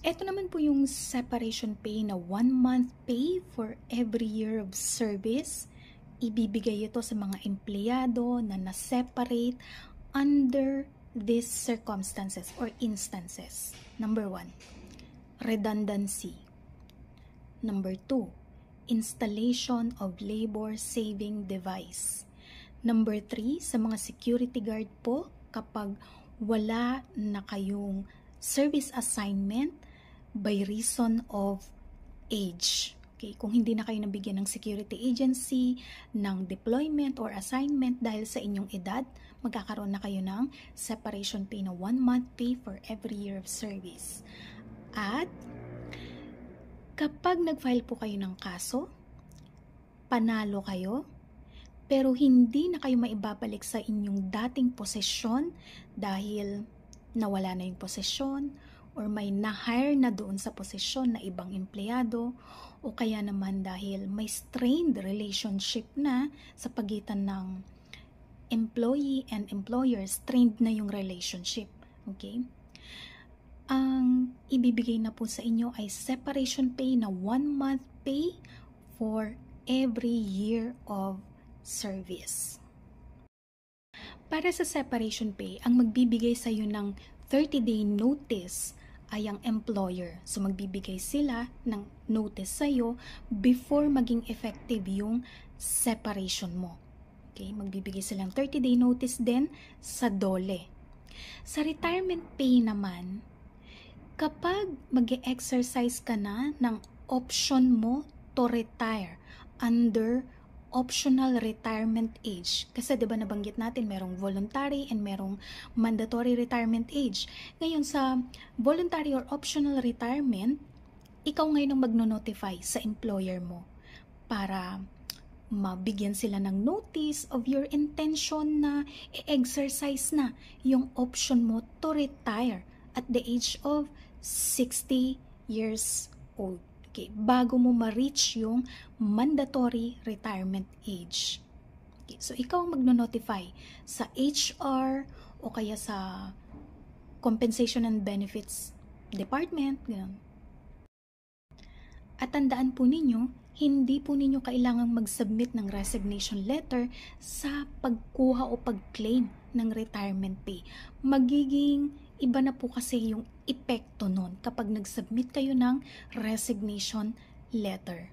Ito naman po yung separation pay na 1 month pay for every year of service. Ibibigay ito sa mga empleyado na na-separate under these circumstances or instances. Number 1, redundancy. Number 2, installation of labor saving device. Number 3, sa mga security guard po, kapag wala na kayong service assignment by reason of age. Okay, kung hindi na kayo nabigyan ng security agency, ng deployment or assignment dahil sa inyong edad, magkakaroon na kayo ng separation pay na 1 month pay for every year of service. At kapag nag-file po kayo ng kaso, panalo kayo, pero hindi na kayo maibabalik sa inyong dating posisyon dahil nawala na yung posisyon or may na-hire na doon sa posisyon na ibang empleyado o kaya naman dahil may strained relationship na sa pagitan ng employee and employer, strained na yung relationship. Okay? Ang ibibigay na po sa inyo ay separation pay na 1 month pay for every year of service. Para sa separation pay, ang magbibigay sa iyo ng 30-day notice ay ang employer. So magbibigay sila ng notice sa iyo before maging effective yung separation mo. Okay, magbibigay sila ng 30-day notice din sa DOLE. Sa retirement pay naman, kapag mag-exercise ka na ng option mo to retire under optional retirement age. Kasi 'di ba nabanggit natin merong voluntary and merong mandatory retirement age. Ngayon sa voluntary or optional retirement, ikaw ngayon ang magno-notify sa employer mo para mabigyan sila ng notice of your intention na i-exercise na yung option mo to retire at the age of 60 years old. Okay, bago mo ma-reach yung mandatory retirement age. Okay, so ikaw ang magno-notify sa HR o kaya sa Compensation and Benefits Department. Ganun. At tandaan po ninyo, hindi po ninyo kailangang mag-submit ng resignation letter sa pagkuha o pag-claim ng retirement pay. Magiging iba na po kasi yung epekto nun kapag nag-submit kayo ng resignation letter.